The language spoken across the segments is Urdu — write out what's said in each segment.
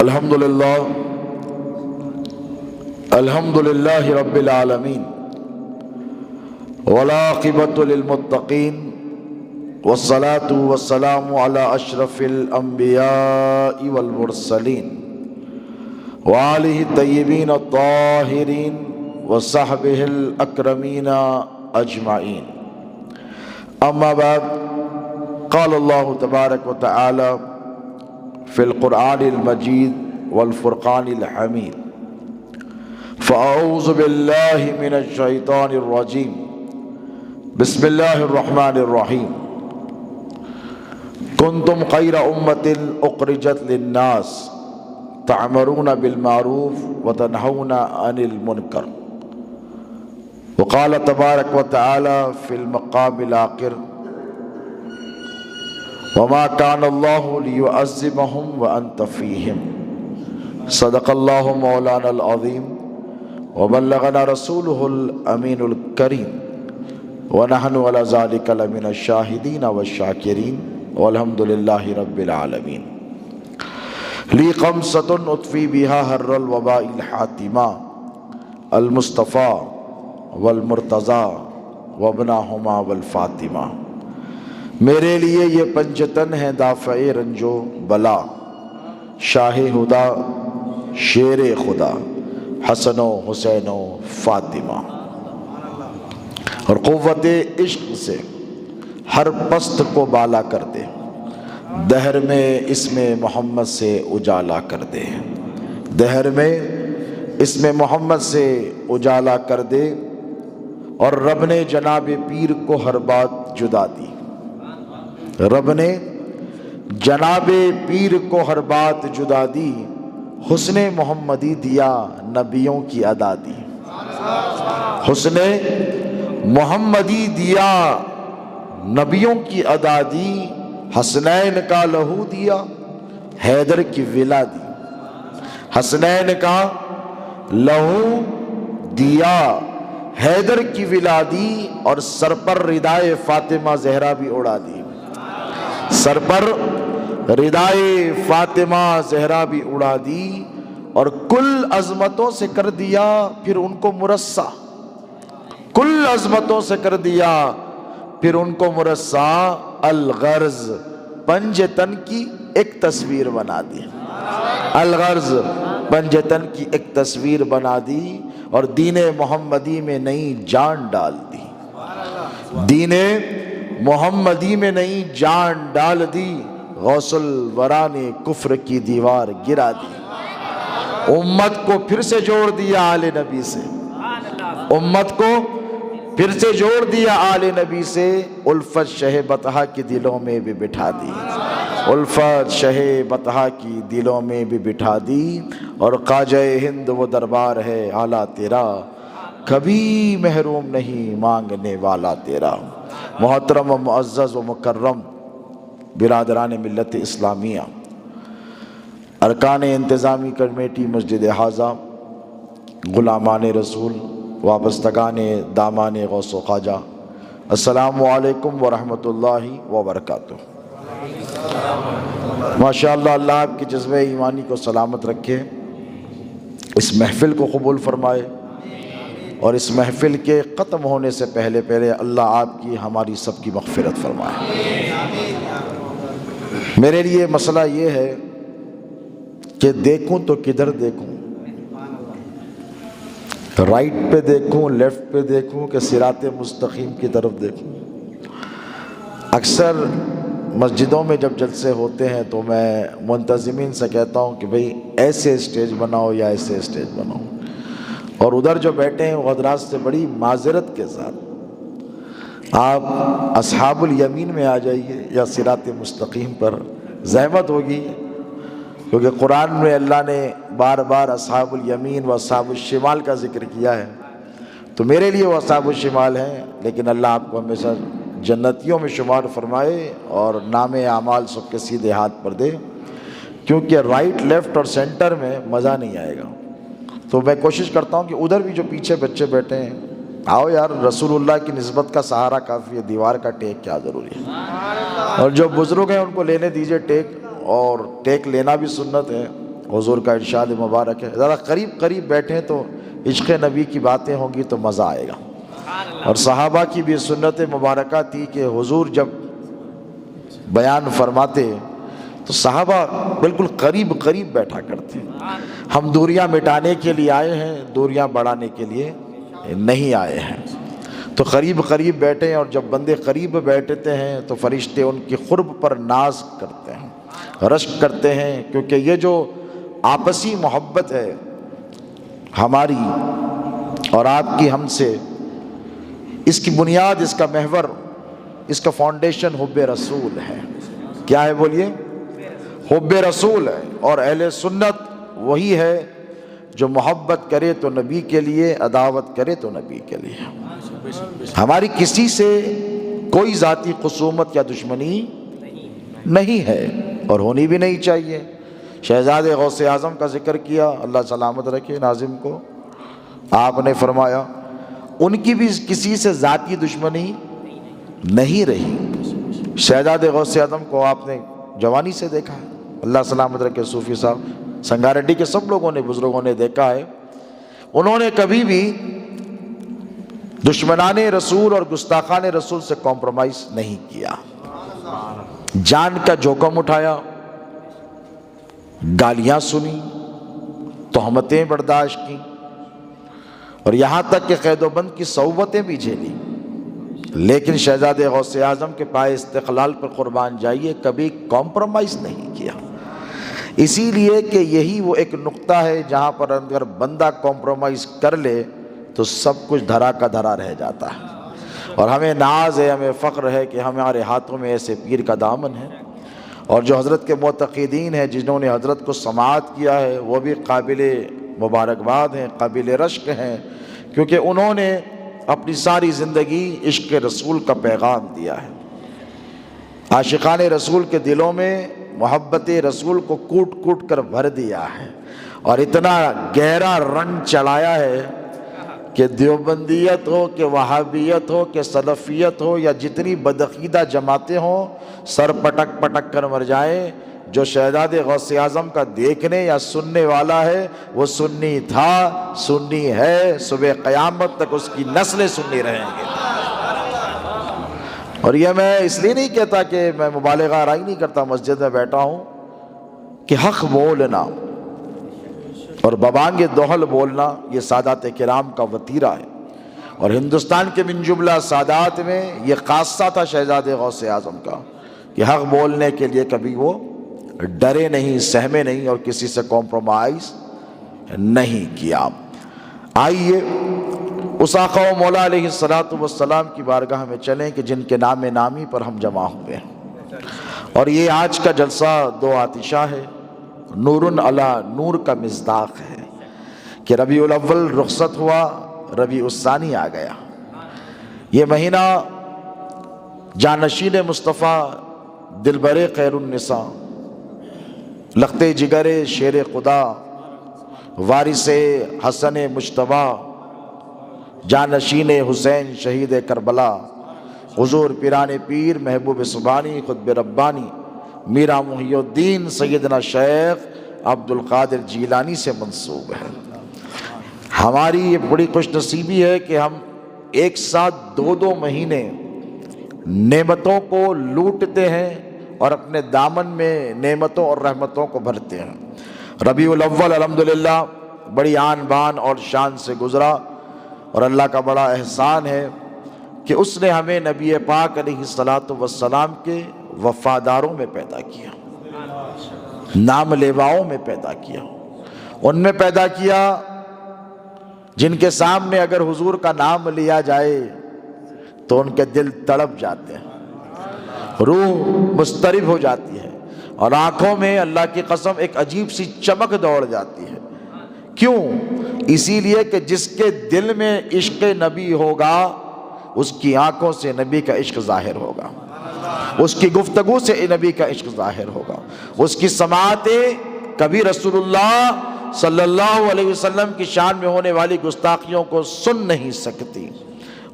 الحمدللہ رب العالمین والعاقبۃ للمتقین والصلاة والسلام علی اشرف الانبیاء والمرسلین وآلہ الطیبین الطاہرین وصحبہ الاکرمین اجمعین، اما بعد، قال اللہ تبارک و تعالی فی القرآن المجید والفرقان الحمید، فاعوذ باللہ من الشیطان الرجیم، بسم اللہ الرحمن الرحیم، کنتم خیر امۃ اخرجت للناس تعمرون بالمعروف وتنہون عن المنکر، وقال تبارک و تعالی فی المقام الآخر، وما كان الله ليعذبهم وأنت فيهم، صدق الله مولانا العظيم وبلغنا رسوله الأمين الكريم ونحن على ذلك لمن الشاهدين والشاكرين والحمد لله رب العالمين. لي خمسة أطفي بها حر الوباء الحاتمة، المصطفى والمرتضى وابناهما والفاطمة. میرے لیے یہ پنجتن ہے دافع رنج و بلا، شاہ خدا شیر خدا حسن و حسین و فاطمہ. اور قوت عشق سے ہر پست کو بالا کر دے، دہر میں اسم محمد سے اجالا کر دے، دہر میں اسم محمد سے اجالا کر دے. اور رب نے جناب پیر کو ہر بات جدا دی، رب نے جناب پیر کو ہر بات جدا دی، حسن محمدی دیا نبیوں کی ادا دی، حسن محمدی دیا نبیوں کی ادا دی. حسنین کا لہو دیا، حیدر کی ولا دی، حسنین کا لہو دیا، حیدر کی ولا دی. اور سر پر ردائے فاطمہ زہرا بھی اڑا دی، سر پر ردائے فاطمہ زہرا بھی اڑا دی. اور کل عظمتوں سے کر دیا پھر ان کو مرصع، کل عظمتوں سے کر دیا پھر ان کو مرصع. الغرض پنج تن کی ایک تصویر بنا دی، الغرض پنج تن کی ایک تصویر بنا دی. اور دین محمدی میں نئی جان ڈال دی، دین محمدی میں نئی جان ڈال دی. غوث الورا نے کفر کی دیوار گرا دی، امت کو پھر سے جوڑ دیا آل نبی سے، امت کو پھر سے جوڑ دیا آل نبی سے. الفت شہ بطحہ کی دلوں میں بھی بٹھا دی، الفت شہ بطحہ کی دلوں میں بھی بٹھا دی. اور خواجہ ہند وہ دربار ہے اعلیٰ تیرا، کبھی محروم نہیں مانگنے والا تیرا. محترم و معزز و مکرم برادران ملت اسلامیہ، ارکان انتظامی کمیٹی مسجد حاضہ، غلامان رسول، وابستگان دامان غوث و خواجہ، السلام علیکم ورحمۃ اللہ وبرکاتہ. ماشاءاللہ، اللہ آپ کی جذبہ ایمانی کو سلامت رکھے، اس محفل کو قبول فرمائے. اور اس محفل کے ختم ہونے سے پہلے اللہ آپ کی ہماری سب کی مغفرت فرمائے. میرے لیے مسئلہ یہ ہے کہ دیکھوں تو کدھر دیکھوں، رائٹ پہ دیکھوں، لیفٹ پہ دیکھوں کہ صراط مستقیم کی طرف دیکھوں. اکثر مسجدوں میں جب جلسے ہوتے ہیں تو میں منتظمین سے کہتا ہوں کہ بھئی ایسے اسٹیج بناؤ یا ایسے اسٹیج بناؤ. اور ادھر جو بیٹھے ہیں وہ حضرات سے بڑی معذرت کے ساتھ آپ اصحاب الیمین میں آ جائیے یا صراط مستقیم پر، زحمت ہوگی. کیونکہ قرآن میں اللہ نے بار بار اصحاب الیمین و اصحاب الشمال کا ذکر کیا ہے، تو میرے لیے وہ اصحاب الشمال ہیں. لیکن اللہ آپ کو ہمیشہ جنتیوں میں شمار فرمائے اور نام اعمال سب کے سیدھے ہاتھ پر دے. کیونکہ رائٹ لیفٹ اور سینٹر میں مزہ نہیں آئے گا. تو میں کوشش کرتا ہوں کہ ادھر بھی جو پیچھے بچے بیٹھے ہیں، آؤ یار، رسول اللہ کی نسبت کا سہارا کافی ہے، دیوار کا ٹیک کیا ضروری ہے. اور جو بزرگ ہیں ان کو لینے دیجئے ٹیک، اور ٹیک لینا بھی سنت ہے حضور کا ارشاد مبارک ہے، ذرا قریب قریب بیٹھیں تو عشق نبی کی باتیں ہوں گی تو مزہ آئے گا۔ اور صحابہ کی بھی سنت مبارکہ تھی کہ حضور جب بیان فرماتے تو صحابہ بالکل قریب قریب بیٹھا کرتے۔ ہم دوریاں مٹانے کے لیے آئے ہیں، دوریاں بڑھانے کے لیے نہیں آئے ہیں۔ تو قریب قریب بیٹھیں، اور جب بندے قریب بیٹھتے ہیں تو فرشتے ان کی قرب پر ناز کرتے ہیں، رشک کرتے ہیں، کیونکہ یہ جو آپسی محبت ہے ہماری اور آپ کی ہم سے، اس کی بنیاد، اس کا محور، اس کا فاؤنڈیشن حب رسول ہے۔ کیا ہے بولیے؟ حب رسول ہے۔ اور اہل سنت وہی ہے جو محبت کرے تو نبی کے لیے، عداوت کرے تو نبی کے لیے۔ ہماری کسی سے کوئی ذاتی خصومت یا دشمنی نہیں ہے، اور ہونی بھی نہیں چاہیے۔ شہزاد غوث اعظم کا ذکر کیا، اللہ سلامت رکھے ناظم کو، آپ نے فرمایا ان کی بھی کسی سے ذاتی دشمنی نہیں رہی۔ شہزاد غوث اعظم کو آپ نے جوانی سے دیکھا ہے، اللہ سلامت رکھے، صوفی صاحب، سنگاریڈی کے سب لوگوں نے، بزرگوں نے دیکھا ہے، انہوں نے کبھی بھی دشمنان رسول اور گستاخان رسول سے کمپرومائز نہیں کیا، جان کا جوخم اٹھایا، گالیاں سنی، تہمتیں برداشت کی، اور یہاں تک کہ قید و بند کی صعوبتیں بھی جھیلی، لیکن شہزاد غوث اعظم کے پائے استقلال پر قربان جائیے کبھی کمپرومائز نہیں کیا۔ اسی لیے کہ یہی وہ ایک نقطہ ہے جہاں پر اگر بندہ کمپرومائز کر لے تو سب کچھ دھرا کا دھرا رہ جاتا ہے۔ اور ہمیں ناز ہے، ہمیں فخر ہے کہ ہمارے ہاتھوں میں ایسے پیر کا دامن ہے، اور جو حضرت کے معتقدین ہیں جنہوں نے حضرت کو سماعت کیا ہے وہ بھی قابل مبارکباد ہیں، قابل رشک ہیں، کیونکہ انہوں نے اپنی ساری زندگی عشق رسول کا پیغام دیا ہے۔ عاشقان رسول کے دلوں میں محبت رسول کو کوٹ کوٹ کر بھر دیا ہے، اور اتنا گہرا رنگ چڑھایا ہے کہ دیوبندیت ہو کہ وہابیت ہو کہ سلفیت ہو یا جتنی بدعقیدہ جماعتیں ہوں، سر پٹک پٹک کر مر جائیں، جو شہزاد غوث اعظم کا دیکھنے یا سننے والا ہے وہ سنی تھا، سنی ہے، صبح قیامت تک اس کی نسلیں سنی رہیں گے۔ اور یہ میں اس لیے نہیں کہتا کہ میں مبالغہ آرائی نہیں کرتا، مسجد میں بیٹھا ہوں، کہ حق بولنا اور ببانگ دوحل بولنا یہ سادات کرام کا وتیرہ ہے، اور ہندوستان کے من جملہ سادات میں یہ خاصہ تھا شہزاد غوث اعظم کا کہ حق بولنے کے لیے کبھی وہ ڈرے نہیں، سہمے نہیں، اور کسی سے کمپرومائز نہیں کیا۔ آئیے اس آقا و مولا علیہ السلام کی بارگاہ میں چلیں کہ جن کے نام نامی پر ہم جمع ہوئے ہیں۔ اور یہ آج کا جلسہ دو آتشہ ہے، نور علی نور کا مصداق ہے کہ ربیع الاول رخصت ہوا، ربیع الثانی آ گیا۔ یہ مہینہ جانشین مصطفیٰ، دلبر خیر النساء، لخت جگر شیر خدا، وارث حسن مجتبیٰ، جانشین حسین شہید کربلا، حضور پیران پیر محبوب سبحانی قطب ربانی میرا محی الدین سیدنا شیخ عبد القادر جیلانی سے منسوب ہے۔ ہماری یہ بڑی خوش نصیبی ہے کہ ہم ایک ساتھ دو مہینے نعمتوں کو لوٹتے ہیں اور اپنے دامن میں نعمتوں اور رحمتوں کو بھرتے ہیں۔ ربیع الاول الحمدللہ بڑی آن بان اور شان سے گزرا، اور اللہ کا بڑا احسان ہے کہ اس نے ہمیں نبی پاک علیہ السلام کے وفاداروں میں پیدا کیا، نام لیواؤں میں پیدا کیا، ان میں پیدا کیا جن کے سامنے اگر حضور کا نام لیا جائے تو ان کے دل تڑپ جاتے ہیں، روح مضطرب ہو جاتی ہے، اور آنکھوں میں اللہ کی قسم ایک عجیب سی چمک دوڑ جاتی ہے۔ کیوں؟ اسی لیے کہ جس کے دل میں عشق نبی ہوگا اس کی آنکھوں سے نبی کا عشق ظاہر ہوگا، اس کی گفتگو سے نبی کا عشق ظاہر ہوگا، اس کی سماعتیں کبھی رسول اللہ صلی اللہ علیہ وسلم کی شان میں ہونے والی گستاخیوں کو سن نہیں سکتی،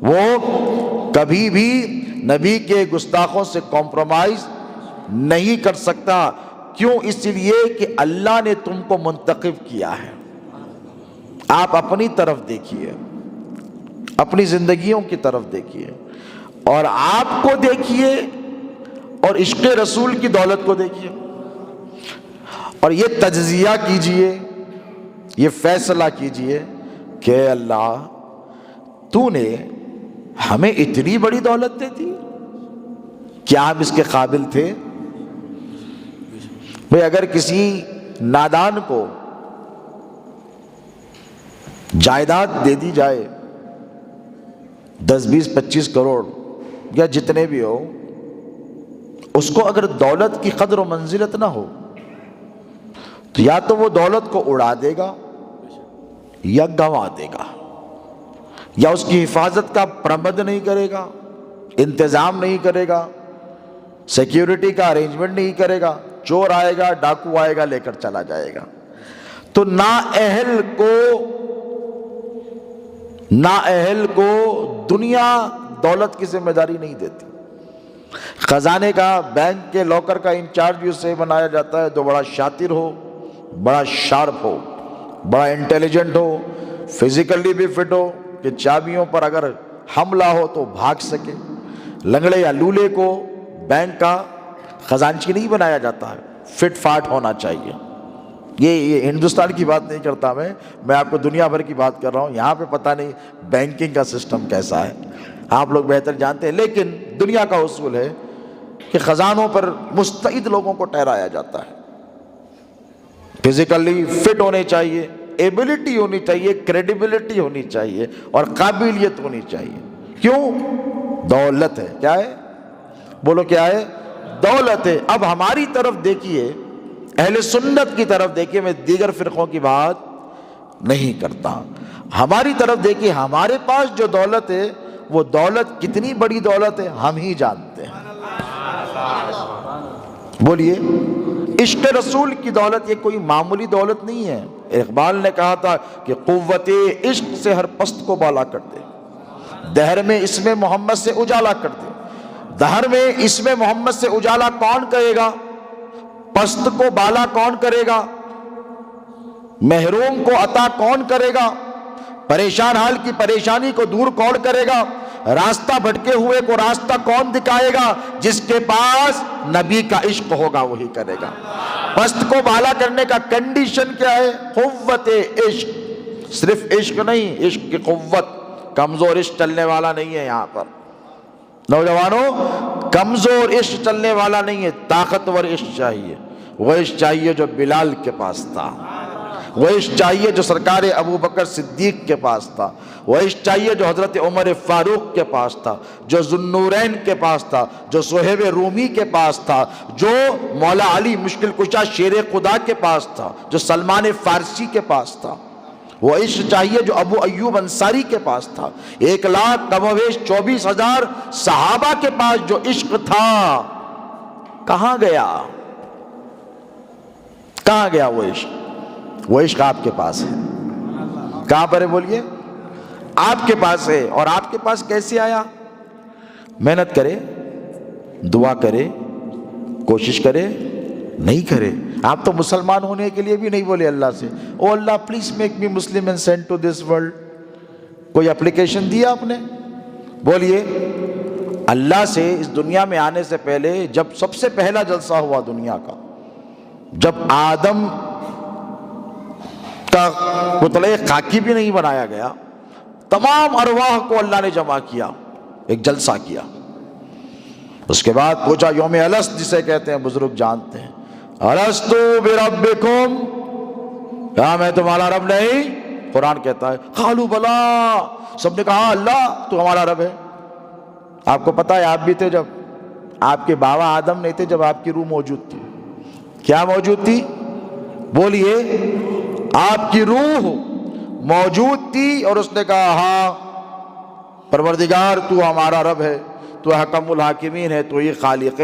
وہ کبھی بھی نبی کے گستاخوں سے کمپرومائز نہیں کر سکتا، کیوں؟ اس لیے کہ اللہ نے تم کو منتخب کیا ہے۔ آپ اپنی طرف دیکھیے، اپنی زندگیوں کی طرف دیکھیے، اور آپ کو دیکھیے، اور عشق رسول کی دولت کو دیکھیے، اور یہ تجزیہ کیجئے، یہ فیصلہ کیجئے کہ اللہ تو نے ہمیں اتنی بڑی دولت دے دی، کیا ہم اس کے قابل تھے؟ بھئی اگر کسی نادان کو جائیداد دے دی جائے 10 20 25 کروڑ یا جتنے بھی ہو، اس کو اگر دولت کی قدر و منزلت نہ ہو تو یا تو وہ دولت کو اڑا دے گا یا گنوا دے گا، یا اس کی حفاظت کا پربند نہیں کرے گا، انتظام نہیں کرے گا، سیکیورٹی کا ارینجمنٹ نہیں کرے گا، چور آئے گا، ڈاکو آئے گا، لے کر چلا جائے گا۔ تو نااہل کو دنیا دولت کی ذمہ داری نہیں دیتی۔ خزانے کا، بینک کے لاکر کا انچارج بھی اسے بنایا جاتا ہے جو بڑا شاطر ہو، بڑا شارپ ہو، بڑا انٹیلیجنٹ ہو، فزیکلی بھی فٹ ہو کہ چابیوں پر اگر حملہ ہو تو بھاگ سکے۔ لنگڑے یا لولے کو بینک کا خزانچی نہیں بنایا جاتا ہے، فٹ فاٹ ہونا چاہیے۔ یہ ہندوستان کی بات نہیں کرتا میں آپ کو دنیا بھر کی بات کر رہا ہوں۔ یہاں پہ پتہ نہیں بینکنگ کا سسٹم کیسا ہے، آپ لوگ بہتر جانتے ہیں، لیکن دنیا کا اصول ہے کہ خزانوں پر مستعد لوگوں کو ٹھہرایا جاتا ہے۔ فزیکلی فٹ ہونے چاہیے، ایبلٹی ہونی چاہیے، کریڈیبلٹی ہونی چاہیے، اور قابلیت ہونی چاہیے۔ کیوں؟ دولت ہے۔ کیا ہے؟ بولو کیا ہے؟ دولت ہے۔ اب ہماری طرف دیکھیے، اہل سنت کی طرف دیکھیے، میں دیگر فرقوں کی بات نہیں کرتا، ہماری طرف دیکھیے، ہمارے پاس جو دولت ہے وہ دولت کتنی بڑی دولت ہے ہم ہی جانتے ہیں۔ بولیے، عشق رسول کی دولت یہ کوئی معمولی دولت نہیں ہے۔ اقبال نے کہا تھا کہ قوت عشق سے ہر پست کو بالا کر دے، دہر میں اسم محمد سے اجالا کر دے۔ دہر میں اسم محمد سے اجالا کون کرے گا؟ پست کو بالا کون کرے گا؟ محروم کو عطا کون کرے گا؟ پریشان حال کی پریشانی کو دور کون کرے گا؟ راستہ بھٹکے ہوئے کو راستہ کون دکھائے گا؟ جس کے پاس نبی کا عشق ہوگا وہی کرے گا۔ پست کو بالا کرنے کا کنڈیشن کیا ہے؟ قوت عشق۔ صرف عشق نہیں، عشق کی قوت۔ کمزور عشق چلنے والا نہیں ہے یہاں پر نوجوانوں، کمزور عشق چلنے والا نہیں ہے، طاقتور عشق چاہیے۔ وہ عشق چاہیے جو بلال کے پاس تھا، وہ عشق چاہیے جو سرکار ابو بکر صدیق کے پاس تھا، وہ عشق چاہیے جو حضرت عمر فاروق کے پاس تھا، جو ذوالنورین کے پاس تھا، جو صہیب رومی کے پاس تھا، جو مولا علی مشکل کشا شیر خدا کے پاس تھا، جو سلمان فارسی کے پاس تھا۔ وہ عشق چاہیے جو ابو ایوب انصاری کے پاس تھا۔ 1,00,000 کم و بیش 24,000 صحابہ کے پاس جو عشق تھا، کہاں گیا؟ کہاں گیا وہ عشق؟ وہ عشق آپ کے پاس ہے۔ کہاں پر ہے بولیے؟ آپ کے پاس ہے۔ اور آپ کے پاس کیسے آیا؟ محنت کرے، دعا کرے، کوشش کرے، نہیں کرے۔ آپ تو مسلمان ہونے کے لیے بھی نہیں بولے اللہ سے، O Allah please make me Muslim and send to this world. کوئی اپلیکیشن دیا آپ نے؟ بولیے، اللہ سے اس دنیا میں آنے سے پہلے جب سب سے پہلا جلسہ ہوا دنیا کا، جب آدم کا پتلے خاکی بھی نہیں بنایا گیا، تمام ارواح کو اللہ نے جمع کیا، ایک جلسہ کیا۔ اس کے بعد پوچھا، یوم الست جسے کہتے ہیں بزرگ جانتے ہیں، الستو بربکم، کیا میں تمہارا رب نہیں؟ قرآن کہتا ہے قالوا بلا، سب نے کہا اللہ تو ہمارا رب ہے۔ آپ کو پتا ہے آپ بھی تھے جب آپ کے بابا آدم نہیں تھے، جب آپ کی روح موجود تھی۔ کیا موجود تھی؟ بولیے، آپ کی روح موجود تھی، اور اس نے کہا ہاں پروردگار تو ہمارا رب ہے، تو حکم الحاکمین ہے، تو یہ خالق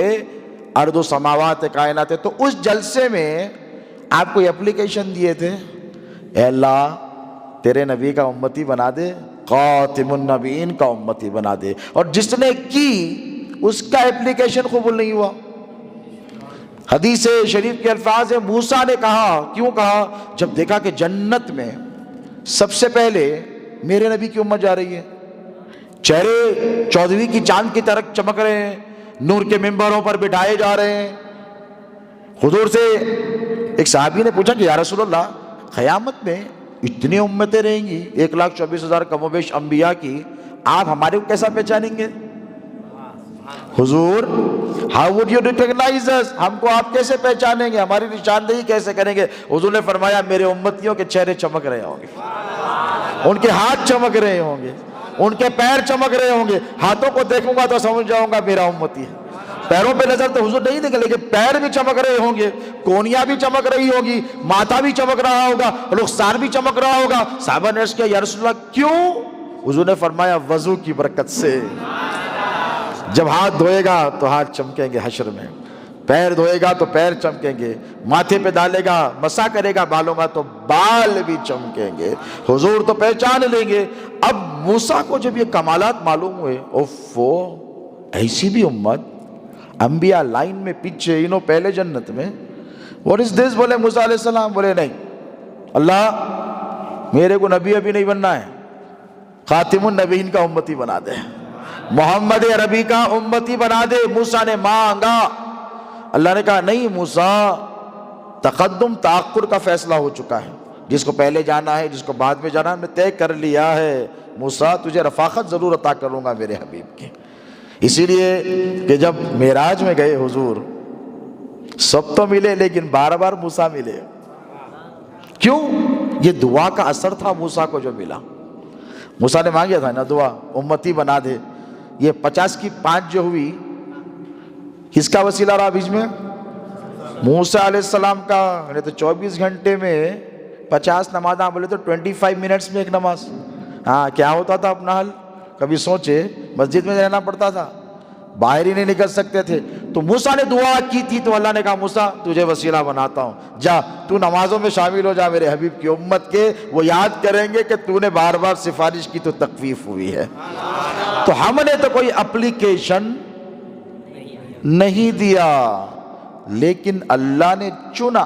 ارض و سماوات کائنات ہے۔ تو اس جلسے میں آپ کو اپلیکیشن دیے تھے، اے اللہ تیرے نبی کا امتی بنا دے، خاتم النبیین کا امتی بنا دے، اور جس نے کی اس کا اپلیکیشن قبول نہیں ہوا۔ حدیث شریف کے الفاظ ہیں، موسیٰ نے کہا، کیوں کہا؟ جب دیکھا کہ جنت میں سب سے پہلے میرے نبی کی امت جا رہی ہے، چہرے 14ویں کی چاند کی طرح چمک رہے ہیں، نور کے ممبروں پر بٹھائے جا رہے ہیں۔ حضور سے ایک صحابی نے پوچھا کہ یا رسول اللہ، قیامت میں اتنی امتیں رہیں گی، 1,24,000 کم و بیش انبیاء کی، آپ ہمارے کو کیسا پہچانیں گے؟ حضور how would you recognize us؟ ہم کو آپ کیسے پہچانیں گے، ہماری نشاندہی کیسے کریں گے؟ حضور نے فرمایا میرے امتیوں کے چہرے چمک رہے ہوں گے، ان کے ہاتھ چمک رہے ہوں گے، ان کے پیر چمک رہے ہوں گے۔ ہاتھوں کو دیکھوں گا تو سمجھ جاؤں گا میرا امتی ہے۔ پیروں پہ نظر تو حضور نہیں دیں گے، لیکن پیر بھی چمک رہے ہوں گے، کونیاں بھی چمک رہی ہوگی، ماتھا بھی چمک رہا ہوگا، رخسار بھی چمک رہا ہوگا۔ صحابہ نے عرض کیا یا رسول اللہ کیوں؟ حضور نے فرمایا وضو کی برکت سے۔ جب ہاتھ دھوئے گا تو ہاتھ چمکیں گے حشر میں، پیر دھوئے گا تو پیر چمکیں گے، ماتھے پہ ڈالے گا، مسا کرے گا بالوں کا تو بال بھی چمکیں گے، حضور تو پہچان لیں گے۔ اب موسیٰ کو جب یہ کمالات معلوم ہوئے، اوفو ایسی بھی امت، انبیاء لائن میں پیچھے، انہوں پہلے جنت میں، what is this؟ بولے موسیٰ علیہ السلام، بولے نہیں اللہ میرے کو نبی ابھی نہیں بننا ہے، خاتم النبیین کا امتی بنا دے، محمد عربی کا امتی بنا دے۔ موسیٰ نے مانگا، اللہ نے کہا نہیں موسیٰ، تقدم تاخر کا فیصلہ ہو چکا ہے، جس کو پہلے جانا ہے جس کو بعد میں جانا ہے میں طے کر لیا ہے۔ موسیٰ تجھے رفاقت ضرور عطا کروں گا میرے حبیب کی۔ اسی لیے کہ جب معراج میں گئے حضور، سب تو ملے لیکن بار بار موسیٰ ملے، کیوں؟ یہ دعا کا اثر تھا موسیٰ کو جو ملا۔ موسیٰ نے مانگیا تھا نا دعا، امتی بنا دے۔ یہ 50 کی 5 جو ہوئی، کس کا وسیلہ رہا بیچ میں؟ موسیٰ علیہ السلام کا۔ تو 24 گھنٹے میں 50 نمازاں بولے تو 25 منٹس میں ایک نماز۔ ہاں کیا ہوتا تھا اپنا حل؟ کبھی سوچے، مسجد میں رہنا پڑتا تھا، باہر ہی نہیں نکل سکتے تھے۔ تو موسیٰ نے دعا کی تھی تو اللہ نے کہا موسیٰ تجھے وسیلہ بناتا ہوں، جا تو نمازوں میں شامل ہو جا میرے حبیب کی امت کے، وہ یاد کریں گے کہ تو نے بار بار سفارش کی تو تخفیف ہوئی ہے۔ تو ہم نے تو کوئی اپلیکیشن نہیں دیا، لیکن اللہ نے چنا،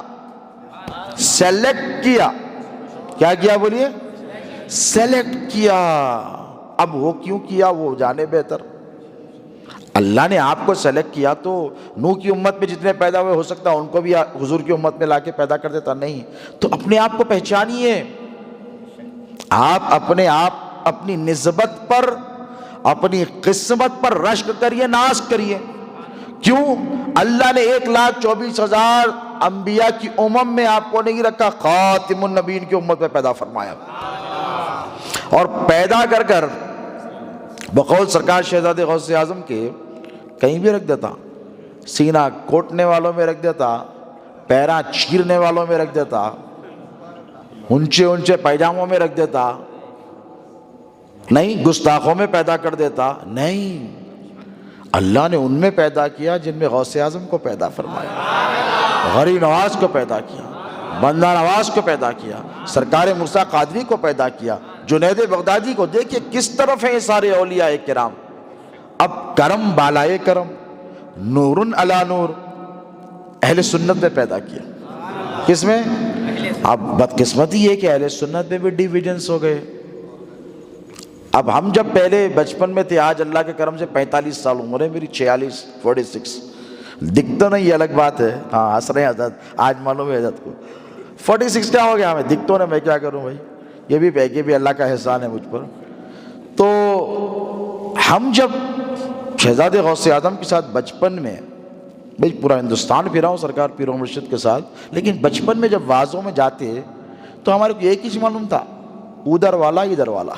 سیلیکٹ کیا۔ کیا کیا بولیے؟ سیلیکٹ کیا۔ اب وہ کیوں کیا وہ جانے بہتر۔ اللہ نے آپ کو سیلیکٹ کیا تو نوح کی امت میں جتنے پیدا ہوئے ہو سکتا ہے ان کو بھی حضور کی امت میں لا کے پیدا کر دیتا، نہیں۔ تو اپنے آپ کو پہچانیے، آپ اپنے آپ اپنی نسبت پر، اپنی قسمت پر رشک کریے، ناز کریے۔ کیوں؟ اللہ نے 1,24,000 انبیاء کی امم میں آپ کو نہیں رکھا، خاتم النبیین کی امت میں پیدا فرمایا، اور پیدا کر کر بقول سرکار شہزادے غوث اعظم کے کہیں بھی رکھ دیتا، سینہ کوٹنے والوں میں رکھ دیتا، پیراں چیرنے والوں میں رکھ دیتا، اونچے اونچے پیجاموں میں رکھ دیتا، نہیں گستاخوں میں پیدا کر دیتا، نہیں، اللہ نے ان میں پیدا کیا جن میں غوث اعظم کو پیدا فرمایا، غری نواز کو پیدا کیا، بندہ نواز کو پیدا کیا، سرکار مرزا قادری کو پیدا کیا، جنید بغدادی کو۔ دیکھیں کس طرف ہیں یہ سارے اولیاء کرام۔ اب کرم بالائے کرم، نور علی نور، اہل سنت میں پیدا کیا۔ کس میں؟ اب بدقسمتی یہ کہ اہل سنت میں بھی ڈیویژنس ہو گئے۔ اب ہم جب پہلے بچپن میں تھے، آج اللہ کے کرم سے 45 سال عمر ہے میری، 46 دکھتا نہیں، یہ الگ بات ہے، ہاں ہنس رہے ہیں حضرت، آج معلوم ہے حضرت کو 46 کیا ہو گیا ہمیں، دکھتوں نے، میں کیا کروں بھائی، یہ بھی اللہ کا احسان ہے مجھ پر۔ تو ہم جب شہزادے غوث اعظم کے ساتھ بچپن میں، بھائی پورا ہندوستان پھرا ہوں سرکار پیر و مرشد کے ساتھ، لیکن بچپن میں جب وازوں میں جاتے تو ہمارے کو ایک ہی معلوم تھا، ادھر والا ادھر والا،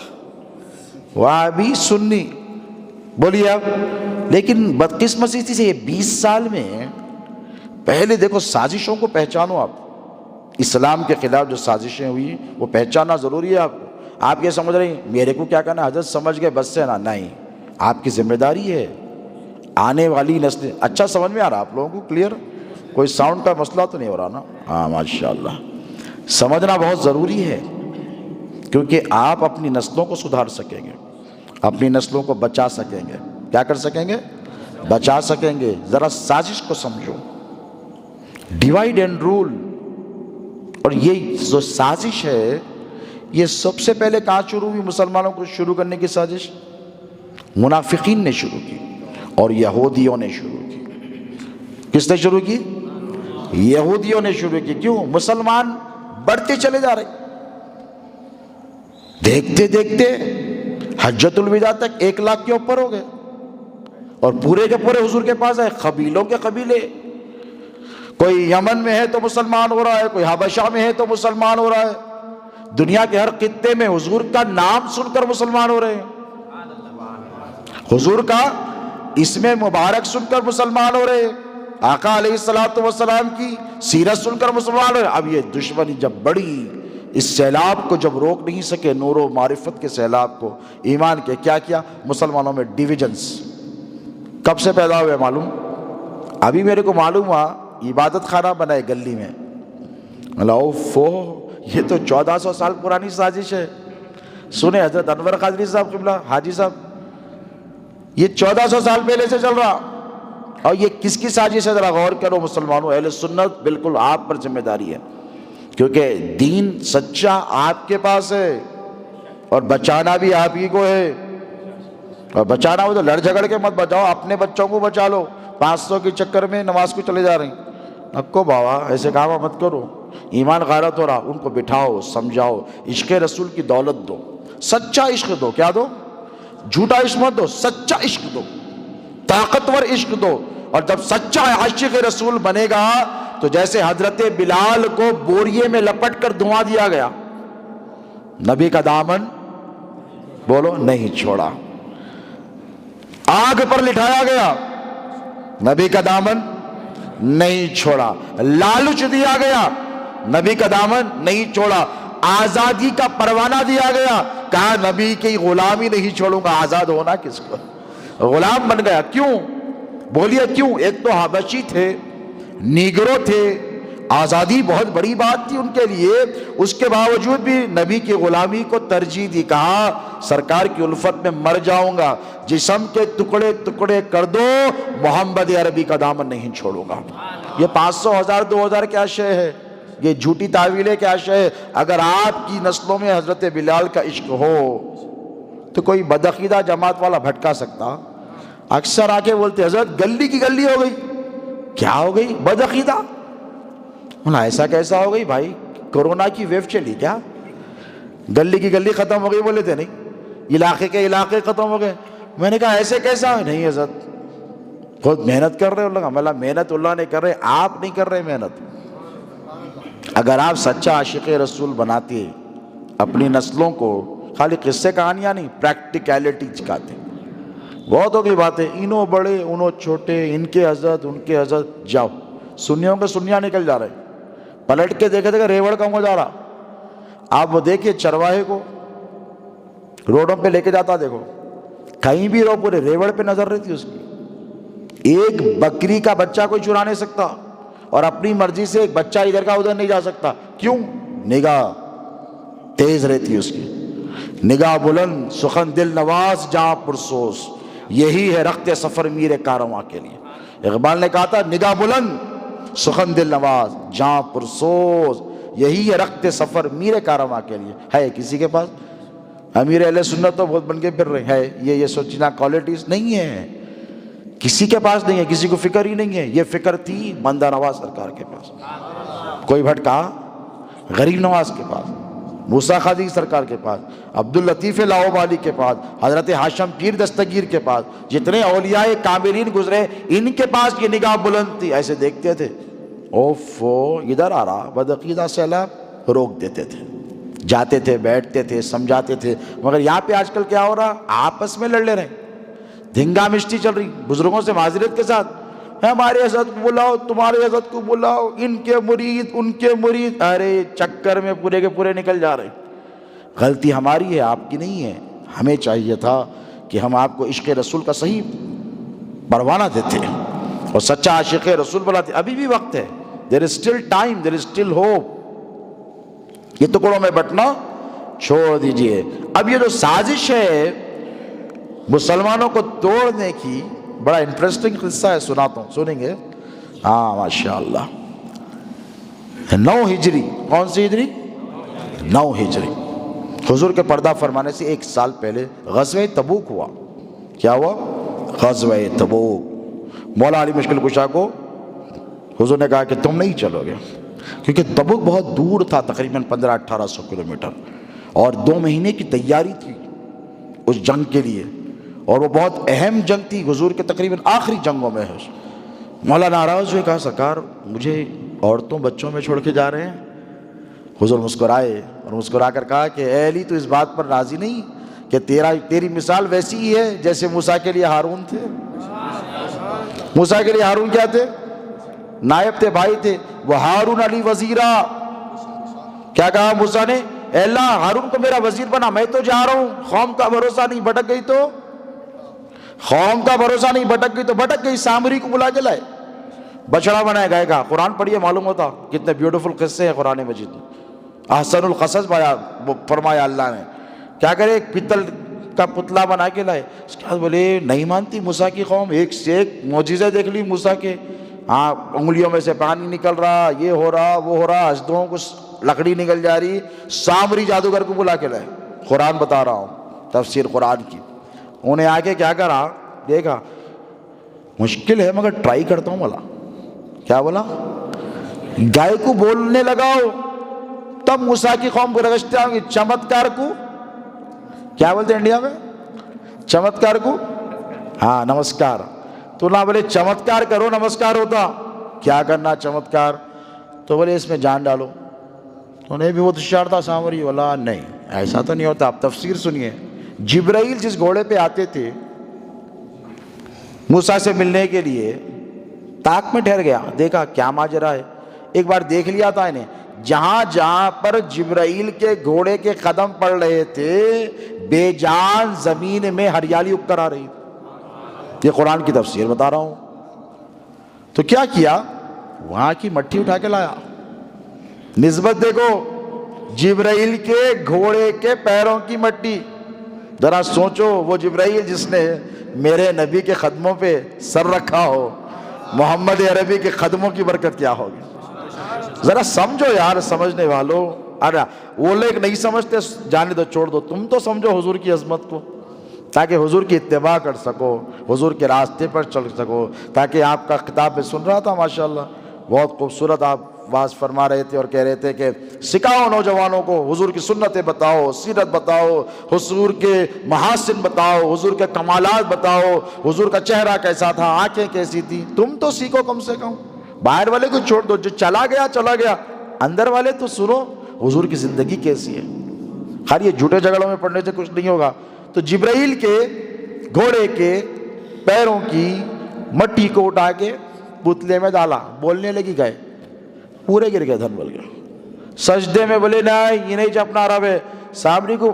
وہابی سنی، بولیے اب۔ لیکن بدقسمتی سے یہ 20 سال میں پہلے دیکھو سازشوں کو پہچانو، آپ اسلام کے خلاف جو سازشیں ہوئی وہ پہچاننا ضروری ہے آپ کو۔ آپ یہ سمجھ رہے ہیں میرے کو کیا کرنا، حضرت سمجھ گئے بس سے نا، نہیں، آپ کی ذمہ داری ہے، آنے والی نسلیں۔ اچھا سمجھ میں آ رہا آپ لوگوں کو؟ کلیئر؟ کوئی ساؤنڈ کا مسئلہ تو نہیں ہو رہا نا؟ ہاں ماشاءاللہ، سمجھنا بہت ضروری ہے، کیونکہ آپ اپنی نسلوں کو سدھار سکیں گے، اپنی نسلوں کو بچا سکیں گے۔ کیا کر سکیں گے؟ بچا سکیں گے۔ ذرا سازش کو سمجھو، ڈیوائڈ اینڈ رول. اور یہ جو سازش ہے یہ سب سے پہلے کہاں شروع ہوئی؟ مسلمانوں کو شروع کرنے کی سازش منافقین نے شروع کی اور یہودیوں نے شروع کی. کس نے شروع کی؟ یہودیوں نے شروع کی. کیوں؟ مسلمان بڑھتے چلے جا رہے. دیکھتے دیکھتے حجۃ الوداع تک 1 لاکھ کے اوپر ہو گئے اور پورے کے پورے حضور کے پاس آئے. قبیلوں کے قبیلے، کوئی یمن میں ہے تو مسلمان ہو رہا ہے، کوئی حبشہ میں ہے تو مسلمان ہو رہا ہے. دنیا کے ہر خطے میں حضور کا نام سن کر مسلمان ہو رہے ہیں، حضور کا اسم مبارک سن کر مسلمان ہو رہے ہیں، آقا علیہ السلام کی سیرت سن کر مسلمان ہو رہے ہیں. اب یہ دشمنی جب بڑی، اس سیلاب کو جب روک نہیں سکے، نور و معرفت کے سیلاب کو، ایمان کے، کیا کیا؟ مسلمانوں میں ڈیویژنز کب سے پیدا ہوئے معلوم؟ ابھی میرے کو معلوم ہوا عبادت خانہ بنائے گلی میں. یہ تو 1400 سال پرانی سازش ہے. سنیں حضرت انور قادری صاحب قبلہ، حاجی صاحب، یہ 1400 سال پہلے سے چل رہا. اور یہ کس کی سازش ہے؟ ذرا غور کرو مسلمانوں. اہل سنت بالکل آپ پر ذمہ داری ہے، کیونکہ دین سچا آپ کے پاس ہے اور بچانا بھی آپ ہی کو ہے. اور بچانا ہو تو لڑ جھگڑ کے مت بچاؤ، اپنے بچوں کو بچا لو. 500 کے چکر میں نماز کو چلے جا رہے ہیں. نکو بابا ایسے کام مت کرو. ایمان غارت ہو رہا، ان کو بٹھاؤ، سمجھاؤ، عشق رسول کی دولت دو، سچا عشق دو. کیا دو؟ جھوٹا عشق مت دو، سچا عشق دو، طاقتور عشق دو. اور جب سچا عاشق رسول بنے گا تو جیسے حضرت بلال کو بوریے میں لپٹ کر دھواں دیا گیا، نبی کا دامن بولو نہیں چھوڑا. آگ پر لٹھایا گیا، نبی کا دامن نہیں چھوڑا. لالچ دیا گیا، نبی کا دامن نہیں چھوڑا. آزادی کا پروانہ دیا گیا، کہا نبی کی غلامی نہیں چھوڑوں گا. آزاد ہونا کس کو؟ غلام بن گیا. کیوں؟ بولیے کیوں؟ ایک تو حبشی تھے، نیگرو تھے، آزادی بہت بڑی بات تھی ان کے لیے، اس کے باوجود بھی نبی کی غلامی کو ترجیح دی. کہا سرکار کی الفت میں مر جاؤں گا، جسم کے ٹکڑے ٹکڑے کر دو، محمد عربی کا دامن نہیں چھوڑوں گا. یہ 500 1000 2000 کیا شے ہے؟ یہ جھوٹی تعویلیں کیا شے ہے؟ اگر آپ کی نسلوں میں حضرت بلال کا عشق ہو تو کوئی بدعقیدہ جماعت والا بھٹکا سکتا؟ اکثر آ کے بولتے حضرت گلی کی گلی ہو گئی. کیا ہو گئی؟ بدعقیدہ. ایسا کیسا ہو گئی بھائی؟ کورونا کی ویو چلی کیا؟ گلی کی گلی ختم ہو گئی بولے تھے. نہیں، علاقے کے علاقے ختم ہو گئے. میں نے کہا ایسے کیسا؟ نہیں حضرت خود محنت کر رہے ہو. لگا ملا محنت اللہ نے کر رہے، آپ نہیں کر رہے محنت. اگر آپ سچا عاشق رسول بناتے اپنی نسلوں کو، خالی قصے کہانیاں نہیں، پریکٹیکیلٹی سکھاتے. بہت ہو گئی باتیں، انہوں بڑے انہوں چھوٹے، ان کے حضرت ان کے حضرت. جاؤ، سنیوں کے سنیاں نکل جا رہے. پلٹ کے دیکھے دیکھے ریوڑ کم ہو جا رہا. آپ وہ دیکھیے چرواہے کو روڈوں پہ لے کے جاتا، دیکھو کہیں بھی رو پورے ریوڑ پہ نظر رہتی اس کی. ایک بکری کا بچہ کوئی چرا نہیں سکتا اور اپنی مرضی سے ایک بچہ ادھر کا ادھر نہیں جا سکتا. کیوں؟ نگاہ تیز رہتی ہے اس کی. نگاہ بلند، سخن دل نواز جہاں پرسوز، یہی ہے رخت سفر میر کارواں کے لیے. اقبال نے کہا تھا نگاہ بلند، سخن دل نواز جہاں پرسوز، یہی ہے رخت سفر میر کارواں کے لیے. ہے کسی کے پاس؟ امیر اہل سنت تو بہت بن کے پھر رہے ہیں. یہ سوچنا کوالٹیز نہیں ہے، کسی کے پاس نہیں ہے، کسی کو فکر ہی نہیں ہے. یہ فکر تھی بندہ نواز سرکار کے پاس. کوئی بھٹکا غریب نواز کے پاس، موسیٰ قادری سرکار کے پاس، عبداللطیف لاہوبالی کے پاس، حضرت ہاشم پیر دستگیر کے پاس، جتنے اولیاء کاملین گزرے ان کے پاس یہ نگاہ بلند تھی. ایسے دیکھتے تھے، اوفو ادھر آ رہا بدعقیدہ سیلاب، روک دیتے تھے، جاتے تھے، بیٹھتے تھے، سمجھاتے تھے. مگر یہاں پہ آج کل کیا ہو رہا؟ آپس میں لڑ لے رہے ہیں، دھنگا مشتی چل رہی. بزرگوں سے معذرت کے ساتھ، ہمارے حضرت کو بلاؤ، تمہارے حضرت کو بلاؤ، ان کے مرید ان کے مرید. ارے چکر میں پورے کے پورے نکل جا رہے. غلطی ہماری ہے، آپ کی نہیں ہے. ہمیں چاہیے تھا کہ ہم آپ کو عشق رسول کا صحیح پروانہ دیتے اور سچا عاشق رسول بناتے. ابھی بھی وقت ہے، there is still time, there is still hope. یہ ٹکڑوں میں بٹنا چھوڑ دیجئے. اب یہ جو سازش ہے مسلمانوں کو توڑنے کی، بڑا انٹرسٹنگ قصہ ہے، سناتا ہوں، سنیں گے؟ ہاں ماشاءاللہ. 9 ہجری. کون سی ہجری؟ 9 ہجری. حضور کے پردہ فرمانے سے 1 سال پہلے غزوہ تبوک ہوا. کیا ہوا؟ غزوہ تبوک. مولا علی مشکل کشا کو حضور نے کہا کہ تم نہیں چلو گے، کیونکہ تبوک بہت دور تھا، تقریباً 1500-1800 کلومیٹر، اور 2 مہینے کی تیاری تھی اس جنگ کے لیے، اور وہ بہت اہم جنگ تھی، حضور کے تقریباً آخری جنگوں میں ہے. مولا ناراض ہوئے، کہا سرکار مجھے عورتوں بچوں میں چھوڑ کے جا رہے ہیں. حضور مسکرائے اور مسکرا کر کہا کہ اے علی، تو اس بات پر راضی نہیں کہ تیری مثال ویسی ہی ہے جیسے موسیٰ کے لیے ہارون تھے. موسیٰ کے لیے ہارون کیا تھے؟ نائب تھے، بھائی تھے. وہ ہارون علی وزیرا. کیا کہا موسیٰ نے؟ اے اللہ، ہارون کو میرا وزیر بنا، میں تو جا رہا ہوں. قوم کا بھروسہ نہیں، بھٹک گئی تو قوم کا بھروسہ نہیں، بھٹک گئی تو بھٹک گئی. سامری کو بلا کے لائے، بچڑا بنائے گائے گا. قرآن پڑھیے معلوم ہوتا کتنے بیوٹیفل قصے ہیں قرآن مجید میں. احسن القصص فرمایا اللہ نے. کیا کرے؟ ایک پتل کا پتلا بنا کے لائے. اس کے بعد بولے نہیں مانتی موسیٰ کی قوم. ایک سے ایک معجزے دیکھ لی موسیٰ کے. ہاں، انگلیوں میں سے پانی نکل رہا، یہ ہو رہا، وہ ہو رہا، ہنسدوں کو لکڑی نکل جا رہی. سامری جادوگر کو بلا کے لائے. قرآن بتا رہا ہوں، تفسیر قرآن کی. انہیں آگے کیا کرا؟ دیکھا مشکل ہے مگر ٹرائی کرتا ہوں. بولا کیا؟ بولا گائے کو بولنے لگاؤ. تب موسیٰ کی قوم کو رگشتے ہوں گے. چمتکار کو کیا بولتے ہیں انڈیا میں؟ چمتکار کو ہاں نمسکار. تو نہ بولے چمتکار کرو نمسکار ہوتا. کیا کرنا چمتکار؟ تو بولے اس میں جان ڈالو. تو انہیں بھی وہ ہوشیار تھا سامری. بولا نہیں ایسا تو نہیں ہوتا. آپ تفسیر سنیے. جبرائیل جس گھوڑے پہ آتے تھے موسیٰ سے ملنے کے لیے، تاک میں ٹھہر گیا، دیکھا کیا ماجرا ہے. ایک بار دیکھ لیا تھا انہیں. جہاں جہاں پر جبرائیل کے گھوڑے کے قدم پڑ رہے تھے، بے جان زمین میں ہریالی اگ کر آ رہی. یہ قرآن کی تفسیر بتا رہا ہوں. تو کیا کیا؟ وہاں کی مٹی اٹھا کے لایا. نسبت دیکھو، جبرائیل کے گھوڑے کے پیروں کی مٹی. ذرا سوچو، وہ جبرائیل جس نے میرے نبی کے قدموں پہ سر رکھا ہو، محمد عربی کے قدموں کی برکت کیا ہوگی. ذرا سمجھو یار سمجھنے والوں. ارے وہ لوگ نہیں سمجھتے، جانے دو، چھوڑ دو. تم تو سمجھو حضور کی عظمت کو، تاکہ حضور کی اتباع کر سکو، حضور کے راستے پر چل سکو. تاکہ آپ کا خطاب میں سن رہا تھا ماشاءاللہ، بہت خوبصورت آپ واز فرما رہے تھے اور کہہ رہے تھے کہ سکھاؤ نوجوانوں کو، حضور کی سنتیں بتاؤ، سیرت بتاؤ، حضور کے محاسن بتاؤ، حضور کے کمالات بتاؤ، حضور کا چہرہ کیسا تھا، آنکھیں کیسی تھی. تم تو سیکھو کم سے کم. باہر والے کو چھوڑ دو، جو چلا گیا چلا گیا. اندر والے تو سنو حضور کی زندگی کیسی ہے. خیر یہ جھوٹے جھگڑوں میں پڑھنے سے کچھ نہیں ہوگا. تو جبرائیل کے گھوڑے کے پیروں کی مٹی کو اٹھا کے پتلے میں ڈالا. بولنے لگی گئے، پورے گر گئے، دھن بول گئے. سجدے میں بولے نہیں یہ نہیں چپنا عرب ہے. سامری کو